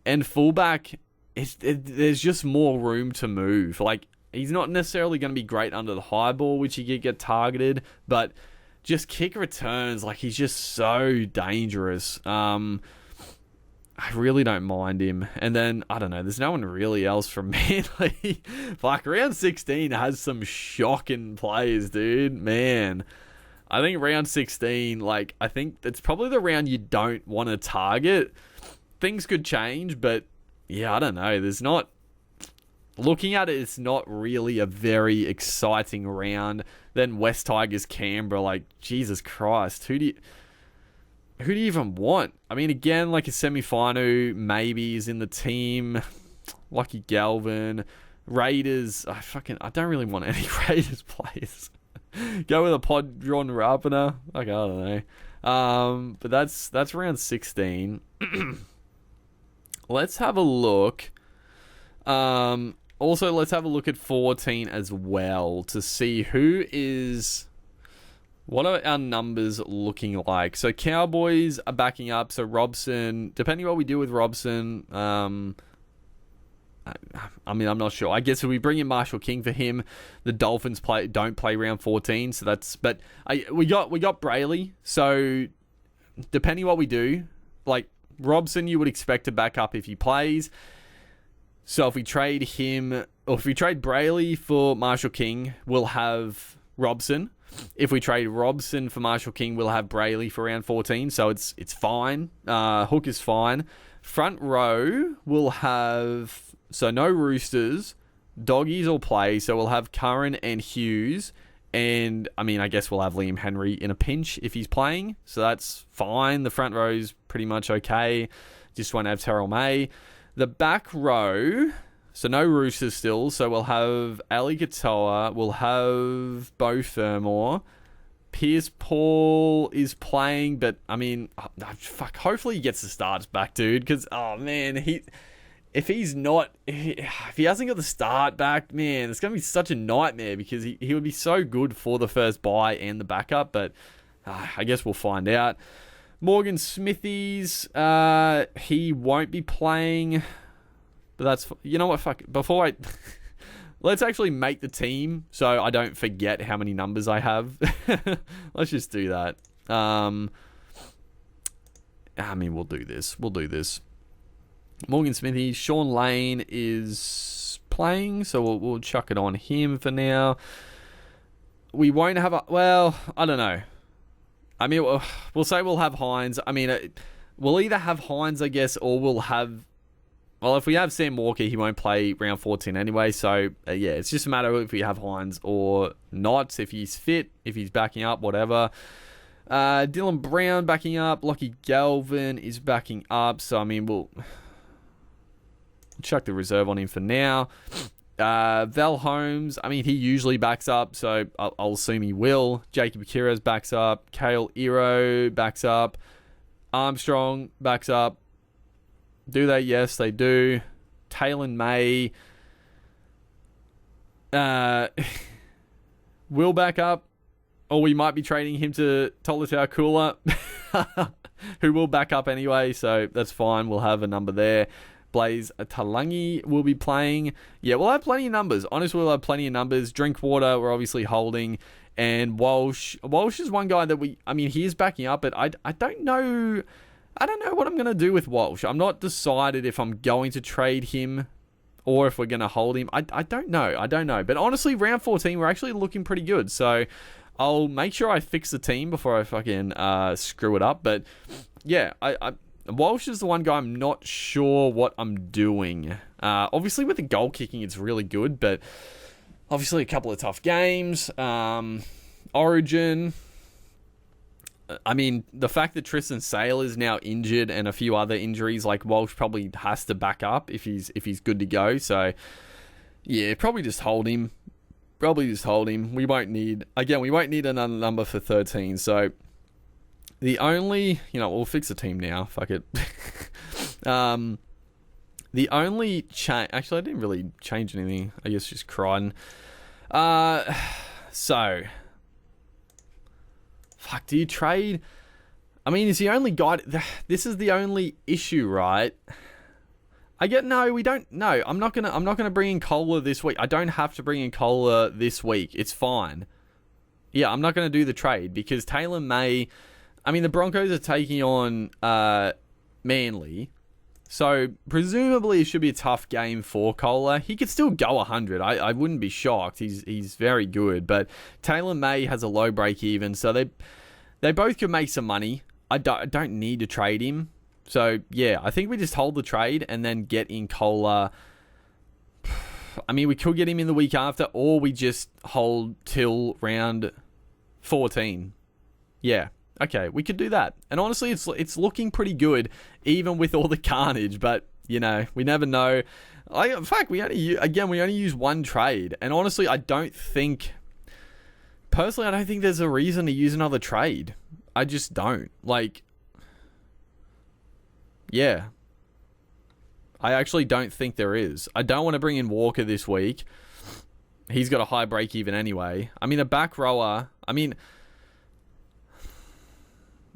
and fullback, there's just more room to move. He's not necessarily going to be great under the high ball, which he could get targeted, but just kick returns. Like, he's just so dangerous. I really don't mind him. And then, I don't know, there's no one really else from Manly. Like, round 16 has some shocking players, dude. Man. I think round 16, like, I think that's probably the round you don't want to target. Things could change, but, yeah, I don't know. There's not... Looking at it, it's not really a very exciting round. Then West Tigers, Canberra, like, Jesus Christ, who do you even want? I mean, again, like a semi-final maybe is in the team. Lucky Galvin. Raiders, I don't really want any Raiders players. Go with a Podron Rapiner. Okay, I don't know. But that's round 16. Let's have a look. Also, let's have a look at 14 as well to see what are our numbers looking like. So Cowboys are backing up. So Robson, depending on what we do with Robson, I mean, I'm not sure. I guess if we bring in Marshall King for him, the Dolphins don't play round 14. So we got Brayley. So depending on what we do, like Robson, you would expect to back up if he plays. So if we trade him, or if we trade Brayley for Marshall King, we'll have Robson. If we trade Robson for Marshall King, we'll have Brayley for round 14. So it's fine. Hook is fine. Front row, we'll have... So no Roosters. Doggies will play. So we'll have Curran and Hughes. And, I mean, I guess we'll have Liam Henry in a pinch if he's playing. So that's fine. The front row's pretty much okay. Just won't have Terrell May. The back row... So no Roosters still. So we'll have Ali Katoa. We'll have Beau Fermor. Pierce Paul is playing, but I mean, hopefully he gets the starts back, dude. Because if he hasn't got the start back, man, it's gonna be such a nightmare because he would be so good for the first bye and the backup. But I guess we'll find out. Morgan Smithies, he won't be playing. But that's... You know what? Fuck. Let's actually make the team so I don't forget how many numbers I have. Let's just do that. I mean, we'll do this. Morgan Smithy. Sean Lane is playing, so we'll chuck it on him for now. We won't have I don't know. I mean, we'll say we'll have Hines. I mean, we'll either have Hines, I guess, or we'll have... Well, if we have Sam Walker, he won't play round 14 anyway. So, yeah, it's just a matter of if we have Hines or not. If he's fit, if he's backing up, whatever. Dylan Brown backing up. Lockie Galvin is backing up. So, I mean, we'll chuck the reserve on him for now. Val Holmes, I mean, he usually backs up. So, I'll assume he will. Jacob Kiraz backs up. Kale Iro backs up. Armstrong backs up. Do they? Yes, they do. Taylor May will back up, or we might be trading him to Tolutau Kula, who will back up anyway, so that's fine. We'll have a number there. Blaze Talangi will be playing. Yeah, we'll have plenty of numbers. Honestly, we'll have plenty of numbers. Drinkwater, we're obviously holding. And Walsh is one guy that he is backing up, but I don't know... I don't know what I'm going to do with Walsh. I'm not decided if I'm going to trade him or if we're going to hold him. I don't know. But honestly, round 14, we're actually looking pretty good. So I'll make sure I fix the team before I fucking screw it up. But yeah, Walsh is the one guy I'm not sure what I'm doing. Obviously, with the goal kicking, it's really good. But obviously, a couple of tough games. Origin... I mean, the fact that Tristan Sale is now injured and a few other injuries, like Walsh probably has to back up if he's good to go. So, yeah, probably just hold him. We won't need another number for 13. So, the only... we'll fix the team now. Fuck it. The only change... Actually, I didn't really change anything. I guess just Crichton. So... Fuck, do you trade? I mean, is the only guy... This is the only issue, right? We don't... No, I'm not gonna bring in Kohler this week. I don't have to bring in Kohler this week. It's fine. yeah, I'm not going to do the trade because Taylor May... I mean, the Broncos are taking on Manly. So, presumably, it should be a tough game for Kohler. He could still go 100. I wouldn't be shocked. He's very good. But Taylor May has a low break-even, so they both could make some money. I don't need to trade him. So, yeah, I think we just hold the trade and then get in Kohler. I mean, we could get him in the week after, or we just hold till round 14. Yeah. Okay, we could do that. And honestly, it's looking pretty good, even with all the carnage. But, you know, we never know. We only use one trade. And honestly, I don't think there's a reason to use another trade. I just don't. Like, yeah. I actually don't think there is. I don't want to bring in Walker this week. He's got a high break even anyway. I mean, a back rower...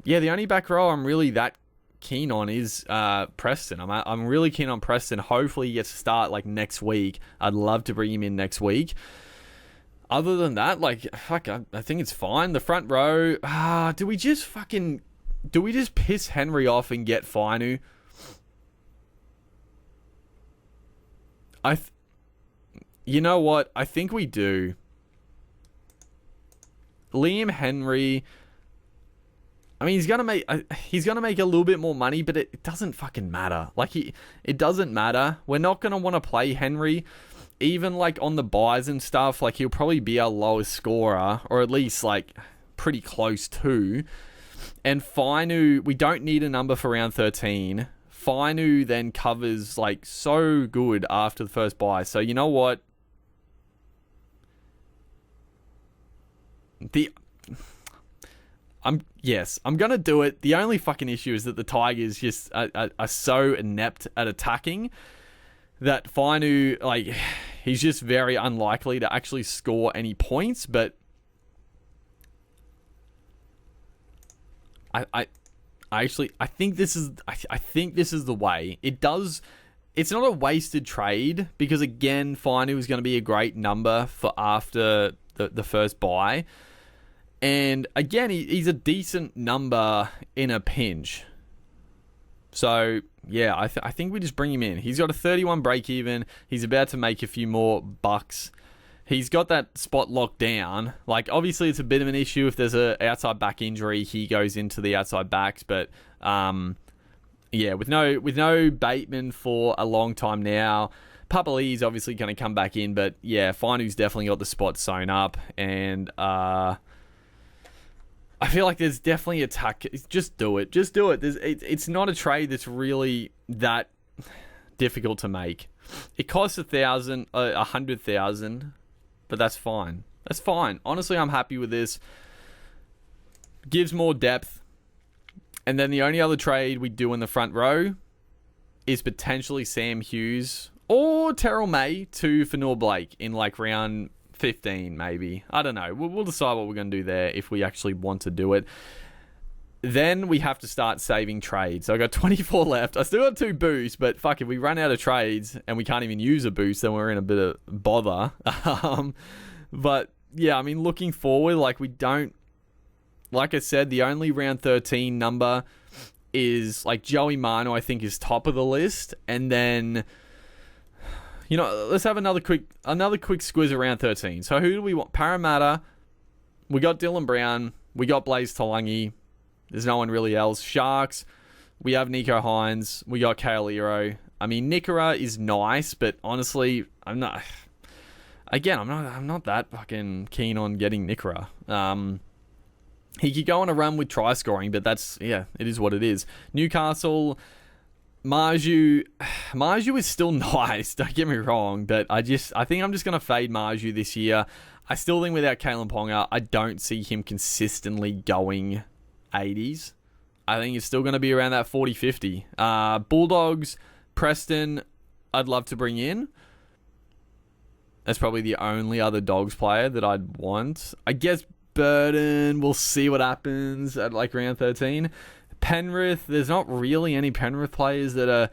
Yeah, the only back row I'm really that keen on is Preston. I'm really keen on Preston. Hopefully he gets to start like next week. I'd love to bring him in next week. Other than that, like, fuck, I think it's fine. The front row, do we just piss Henry off and get Fainu? You know what? I think we do. Liam Henry... I mean, he's gonna make a little bit more money, but it doesn't fucking matter. Like, it doesn't matter. We're not gonna want to play Henry, even like on the buys and stuff. Like, he'll probably be our lowest scorer, or at least like pretty close to. And Fainu, we don't need a number for round 13. Fainu then covers like so good after the first buy. So you know what? I'm going to do it. The only fucking issue is that the Tigers just are so inept at attacking that Fainu, like, he's just very unlikely to actually score any points. But I think this is the way. It's not a wasted trade because, again, Fainu is going to be a great number for after the first buy. And again, he's a decent number in a pinch. So, yeah, I think we just bring him in. He's got a 31 break even. He's about to make a few more bucks. He's got that spot locked down. Like, obviously, it's a bit of an issue if there's an outside back injury. He goes into the outside backs. But, yeah, with no Bateman for a long time now, Papali's obviously going to come back in. But, yeah, Fainu's definitely got the spot sewn up. And, I feel like there's definitely a tuck. Just do it. It's not a trade that's really that difficult to make. It costs 100,000, but that's fine. That's fine. Honestly, I'm happy with this. Gives more depth. And then the only other trade we do in the front row is potentially Sam Hughes or Terrell May to Fanor Blake in like round 15 maybe. I don't know. We'll decide what we're going to do there if we actually want to do it. Then we have to start saving trades. So I got 24 left. I still got 2 boosts, but fuck, if we run out of trades and we can't even use a boost, then we're in a bit of bother. But yeah, I mean, looking forward, like I said, the only round 13 number is like Joey Mano, I think, is top of the list. And then, you know, let's have another quick squiz around 13. So who do we want? Parramatta. We got Dylan Brown. We got Blaze Talangi. There's no one really else. Sharks. We have Nico Hines. We got Kale Iro. I mean, Nickera is nice, but honestly, I'm not that fucking keen on getting Nickera. He could go on a run with try scoring, but it is what it is. Newcastle. Marju is still nice, don't get me wrong, but I think I'm just going to fade Marju this year. I still think without Kalen Ponga, I don't see him consistently going 80s. I think it's still going to be around that 40-50. Bulldogs, Preston, I'd love to bring in. That's probably the only other Dogs player that I'd want. I guess Burden, we'll see what happens at like round 13. Penrith, there's not really any Penrith players that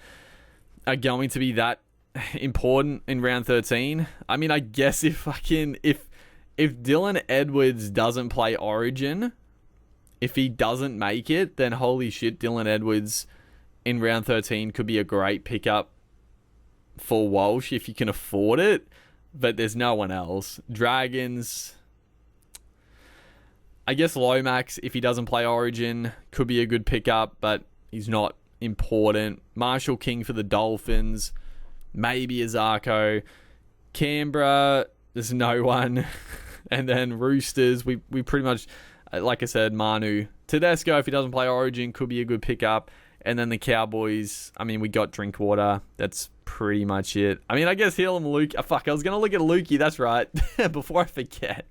are going to be that important in round 13. I mean, I guess if if Dylan Edwards doesn't play Origin, if he doesn't make it, then holy shit, Dylan Edwards in round 13 could be a great pickup for Walsh if you can afford it. But there's no one else. Dragons, I guess Lomax, if he doesn't play Origin, could be a good pickup, but he's not important. Marshall King for the Dolphins, maybe Azarko. Canberra, there's no one. And then Roosters, we pretty much, like I said, Manu. Tedesco, if he doesn't play Origin, could be a good pickup. And then the Cowboys, I mean, we got Drinkwater. That's pretty much it. I mean, I guess Hill and Luke. Fuck, I was going to look at Lukey. That's right. Before I forget.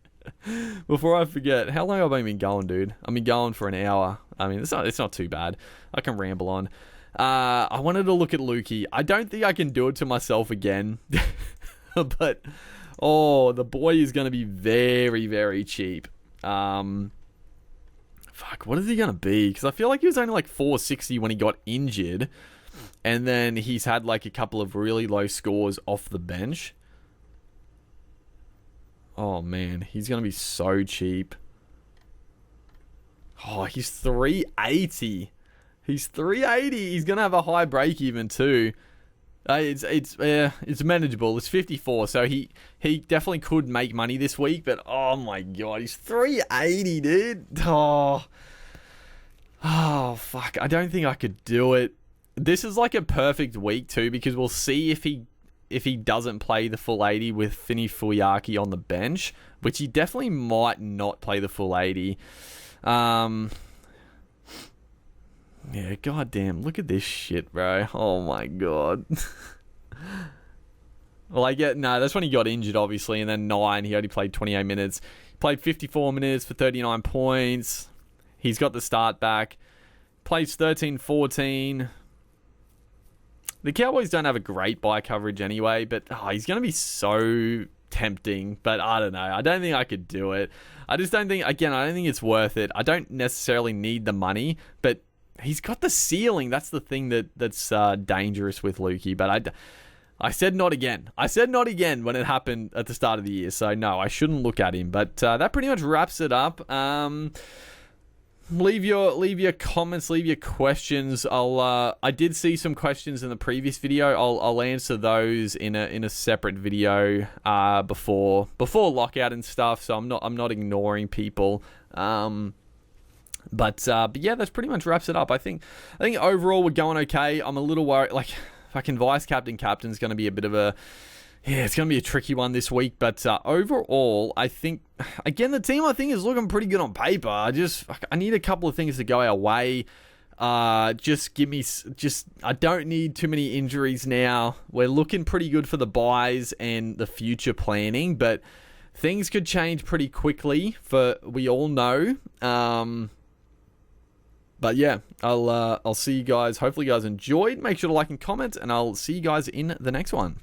How long have I been going, dude? I've been going for an hour. I mean, it's not too bad. I can ramble on. I wanted to look at Lukey. I don't think I can do it to myself again. But, the boy is going to be very, very cheap. Fuck, what is he going to be? Because I feel like he was only like 460 when he got injured. And then he's had like a couple of really low scores off the bench. Oh, man. He's going to be so cheap. Oh, he's 380. He's 380. He's going to have a high break even too. It's manageable. It's 54, so he definitely could make money this week. But oh my god, he's 380, dude. Oh fuck. I don't think I could do it. This is like a perfect week too, because we'll see if he doesn't play the full 80 with Finny Fuyaki on the bench, which he definitely might not play the full 80. Yeah, goddamn, look at this shit, bro. Oh my god. Well, that's when he got injured, obviously, and then 9, he only played 28 minutes. He played 54 minutes for 39 points. He's got the start back. Plays 13-14. The Cowboys don't have a great buy coverage anyway, but he's going to be so tempting, but I don't know. I don't think I could do it. I don't think it's worth it. I don't necessarily need the money, but he's got the ceiling. That's the thing that's dangerous with Lukey. But I said not again. I said not again when it happened at the start of the year. So no, I shouldn't look at him. But that pretty much wraps it up. Leave your comments, leave your questions. I did see some questions in the previous video. I'll answer those in a separate video before lockout and stuff. So I'm not ignoring people. But yeah, that's pretty much wraps it up. I think overall we're going okay. I'm a little worried. Like, fucking vice captain's going to be a bit of a... Yeah, it's going to be a tricky one this week. But overall, I think... Again, the team, I think, is looking pretty good on paper. I need a couple of things to go our way. I don't need too many injuries now. We're looking pretty good for the buys and the future planning. But things could change pretty quickly, we all know. But yeah, I'll see you guys. Hopefully you guys enjoyed. Make sure to like and comment, and I'll see you guys in the next one.